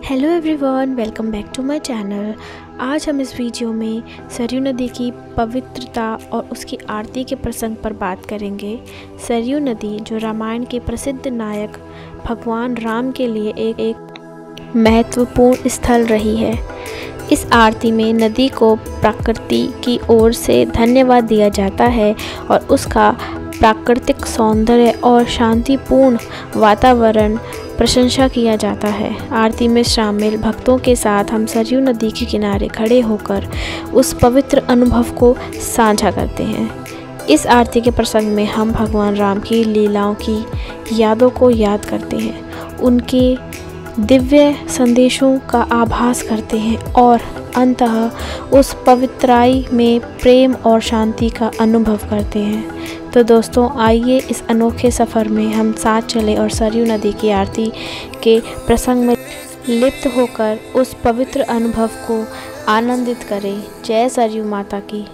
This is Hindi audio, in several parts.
Hello everyone, welcome back to my channel. आज हम इस वीडियो में सरयू नदी की पवित्रता और उसकी आरती के प्रसंग पर बात करेंगे। सरयू नदी जो रामायण के प्रसिद्ध नायक भगवान राम के लिए एक महत्वपूर्ण स्थल रही है। इस आरती में नदी को प्रकृति की ओर से धन्यवाद दिया जाता है और उसका प्राकृतिक सौंदर्य और शांतिपूर्ण वातावरण प्रशंसा किया जाता है। आरती में शामिल भक्तों के साथ हम सरयू नदी के किनारे खड़े होकर उस पवित्र अनुभव को साझा करते हैं। इस आरती के प्रसंग में हम भगवान राम की लीलाओं की यादों को याद करते हैं, उनके दिव्य संदेशों का आभास करते हैं और अंततः उस पवित्राई में प्रेम और शांति का अनुभव करते हैं। तो दोस्तों, आइए इस अनोखे सफ़र में हम साथ चलें और सरयू नदी की आरती के प्रसंग में लिप्त होकर उस पवित्र अनुभव को आनंदित करें। जय सरयू माता की।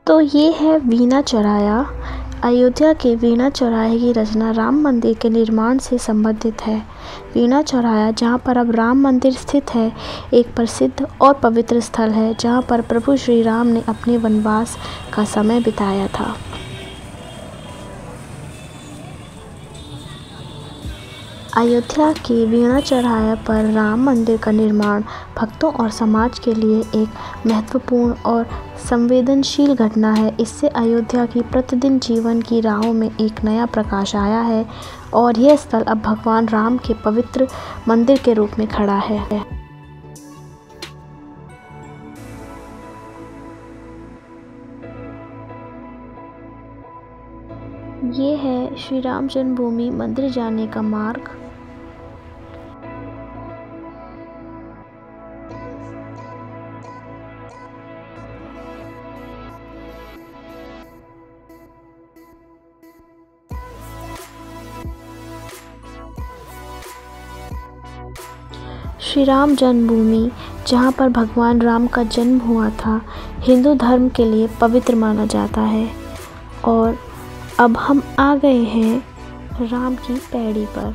तो ये है वीणा चौराहा। अयोध्या के वीणा चौराहे की रचना राम मंदिर के निर्माण से संबंधित है। वीणा चौराहा, जहाँ पर अब राम मंदिर स्थित है, एक प्रसिद्ध और पवित्र स्थल है जहाँ पर प्रभु श्री राम ने अपने वनवास का समय बिताया था। अयोध्या के वीणा चौराहे पर राम मंदिर का निर्माण भक्तों और समाज के लिए एक महत्वपूर्ण और संवेदनशील घटना है। इससे अयोध्या की प्रतिदिन जीवन की राहों में एक नया प्रकाश आया है और यह स्थल अब भगवान राम के पवित्र मंदिर के रूप में खड़ा है। ये है श्री राम जन्मभूमि मंदिर जाने का मार्ग। श्री राम जन्मभूमि, जहाँ पर भगवान राम का जन्म हुआ था, हिंदू धर्म के लिए पवित्र माना जाता है। और अब हम आ गए हैं राम की पैड़ी पर।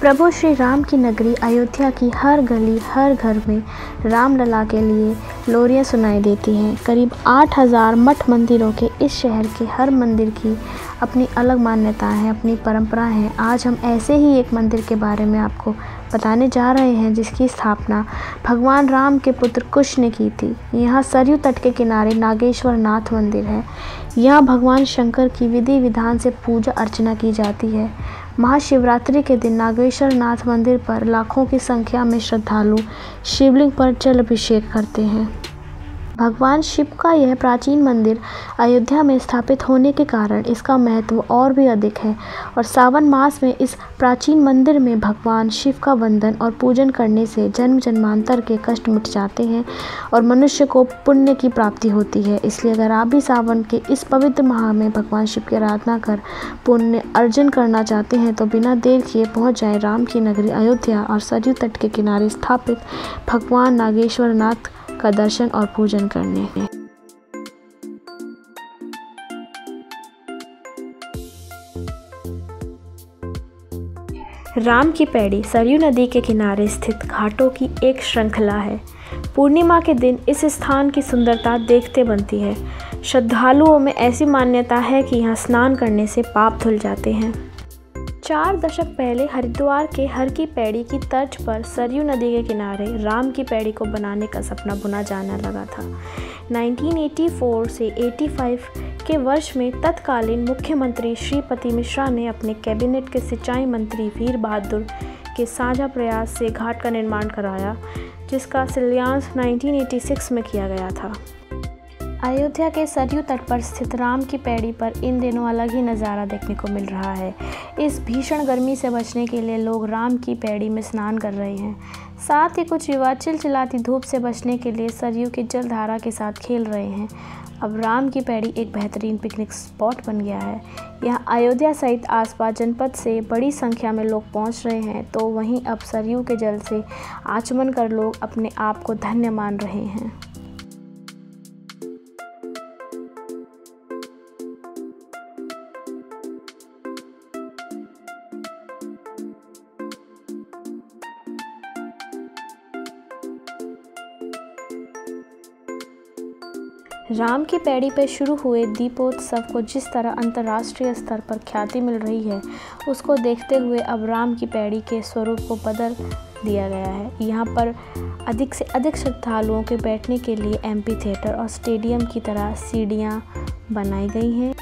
प्रभु श्री राम की नगरी अयोध्या की हर गली, हर घर में रामलला के लिए लोरियां सुनाई देती हैं। करीब 8000 मठ मंदिरों के इस शहर के हर मंदिर की अपनी अलग मान्यताएं हैं, अपनी परंपराएं हैं। आज हम ऐसे ही एक मंदिर के बारे में आपको बताने जा रहे हैं जिसकी स्थापना भगवान राम के पुत्र कुश ने की थी। यहाँ सरयू तट के किनारे नागेश्वर नाथ मंदिर है। यहाँ भगवान शंकर की विधि विधान से पूजा अर्चना की जाती है। महाशिवरात्रि के दिन नागेश्वर नाथ मंदिर पर लाखों की संख्या में श्रद्धालु शिवलिंग पर जल अभिषेक करते हैं। भगवान शिव का यह प्राचीन मंदिर अयोध्या में स्थापित होने के कारण इसका महत्व और भी अधिक है और सावन मास में इस प्राचीन मंदिर में भगवान शिव का वंदन और पूजन करने से जन्म जन्मांतर के कष्ट मिट जाते हैं और मनुष्य को पुण्य की प्राप्ति होती है। इसलिए अगर आप भी सावन के इस पवित्र माह में भगवान शिव की आराधना कर पुण्य अर्जन करना चाहते हैं तो बिना देर किए पहुँच जाएँ राम की नगरी अयोध्या और सरयू तट के किनारे स्थापित भगवान नागेश्वर नाथ का दर्शन और पूजन करने। राम की पैड़ी सरयू नदी के किनारे स्थित घाटों की एक श्रृंखला है। पूर्णिमा के दिन इस स्थान की सुंदरता देखते बनती है। श्रद्धालुओं में ऐसी मान्यता है कि यहाँ स्नान करने से पाप धुल जाते हैं। 4 दशक पहले हरिद्वार के हर की पैड़ी की तर्ज पर सरयू नदी के किनारे राम की पैड़ी को बनाने का सपना बुना जाने लगा था। 1984 से 85 के वर्ष में तत्कालीन मुख्यमंत्री श्रीपति मिश्रा ने अपने कैबिनेट के सिंचाई मंत्री वीर बहादुर के साझा प्रयास से घाट का निर्माण कराया, जिसका शिलान्यास 1986 में किया गया था। अयोध्या के सरयू तट पर स्थित राम की पैड़ी पर इन दिनों अलग ही नज़ारा देखने को मिल रहा है। इस भीषण गर्मी से बचने के लिए लोग राम की पैड़ी में स्नान कर रहे हैं। साथ ही कुछ युवा चिलचिलाती धूप से बचने के लिए सरयू की जलधारा के साथ खेल रहे हैं। अब राम की पैड़ी एक बेहतरीन पिकनिक स्पॉट बन गया है। यहाँ अयोध्या सहित आसपास जनपद से बड़ी संख्या में लोग पहुँच रहे हैं, तो वहीं अब सरयू के जल से आचमन कर लोग अपने आप को धन्य मान रहे हैं। राम की पैड़ी पर शुरू हुए दीपोत्सव को जिस तरह अंतर्राष्ट्रीय स्तर पर ख्याति मिल रही है, उसको देखते हुए अब राम की पैड़ी के स्वरूप को बदल दिया गया है। यहाँ पर अधिक से अधिक श्रद्धालुओं के बैठने के लिए एम्पी थिएटर और स्टेडियम की तरह सीढ़ियाँ बनाई गई हैं।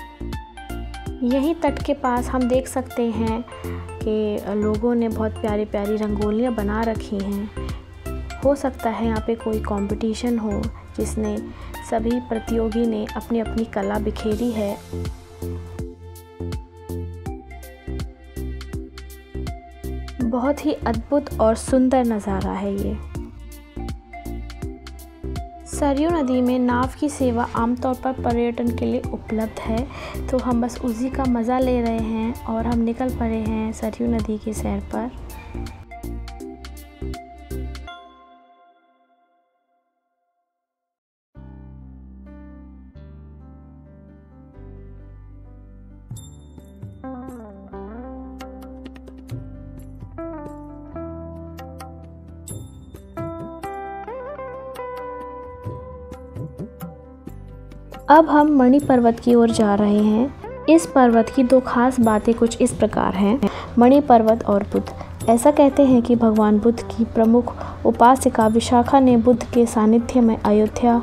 यहीं तट के पास हम देख सकते हैं कि लोगों ने बहुत प्यारी प्यारी रंगोलियाँ बना रखी हैं। हो सकता है यहाँ पे कोई कंपटीशन हो जिसने सभी प्रतियोगी ने अपनी अपनी कला बिखेरी है। बहुत ही अद्भुत और सुंदर नज़ारा है ये। सरयू नदी में नाव की सेवा आमतौर पर पर्यटन के लिए उपलब्ध है, तो हम बस उसी का मज़ा ले रहे हैं और हम निकल पड़े हैं सरयू नदी की सैर पर। अब हम मणि पर्वत की ओर जा रहे हैं। इस पर्वत की 2 खास बातें कुछ इस प्रकार हैं। मणि पर्वत और बुद्ध। ऐसा कहते हैं कि भगवान बुद्ध की प्रमुख उपासिका विशाखा ने बुद्ध के सानिध्य में अयोध्या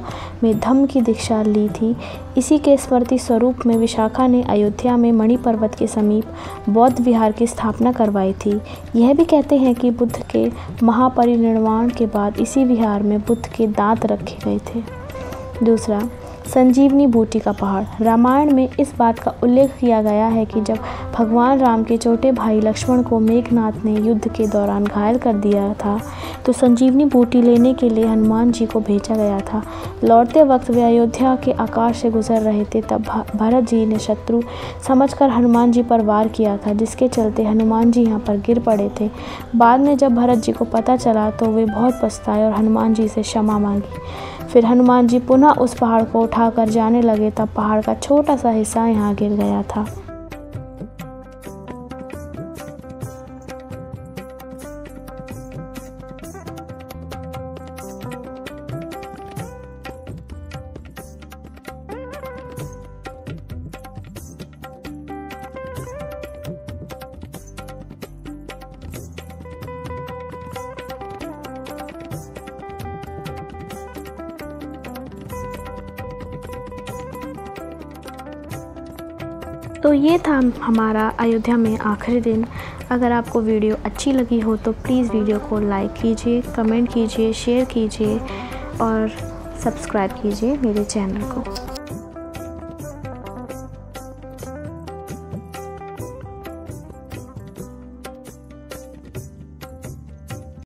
में धम्म की दीक्षा ली थी। इसी के स्मृति स्वरूप में विशाखा ने अयोध्या में मणि पर्वत के समीप बौद्ध विहार की स्थापना करवाई थी। यह भी कहते हैं कि बुद्ध के महापरिनिर्वाण के बाद इसी विहार में बुद्ध के दांत रखे गए थे। दूसरा, संजीवनी बूटी का पहाड़। रामायण में इस बात का उल्लेख किया गया है कि जब भगवान राम के छोटे भाई लक्ष्मण को मेघनाथ ने युद्ध के दौरान घायल कर दिया था, तो संजीवनी बूटी लेने के लिए हनुमान जी को भेजा गया था। लौटते वक्त वे अयोध्या के आकाश से गुजर रहे थे, तब भरत जी ने शत्रु समझकर हनुमान जी पर वार किया था, जिसके चलते हनुमान जी यहाँ पर गिर पड़े थे। बाद में जब भरत जी को पता चला तो वे बहुत पछताए और हनुमान जी से क्षमा मांगी। फिर हनुमान जी पुनः उस पहाड़ को उठाकर जाने लगे, तब पहाड़ का छोटा सा हिस्सा यहाँ गिर गया था। तो ये था हमारा अयोध्या में आखिरी दिन। अगर आपको वीडियो अच्छी लगी हो तो प्लीज़ वीडियो को लाइक कीजिए, कमेंट कीजिए, शेयर कीजिए और सब्सक्राइब कीजिए मेरे चैनल को।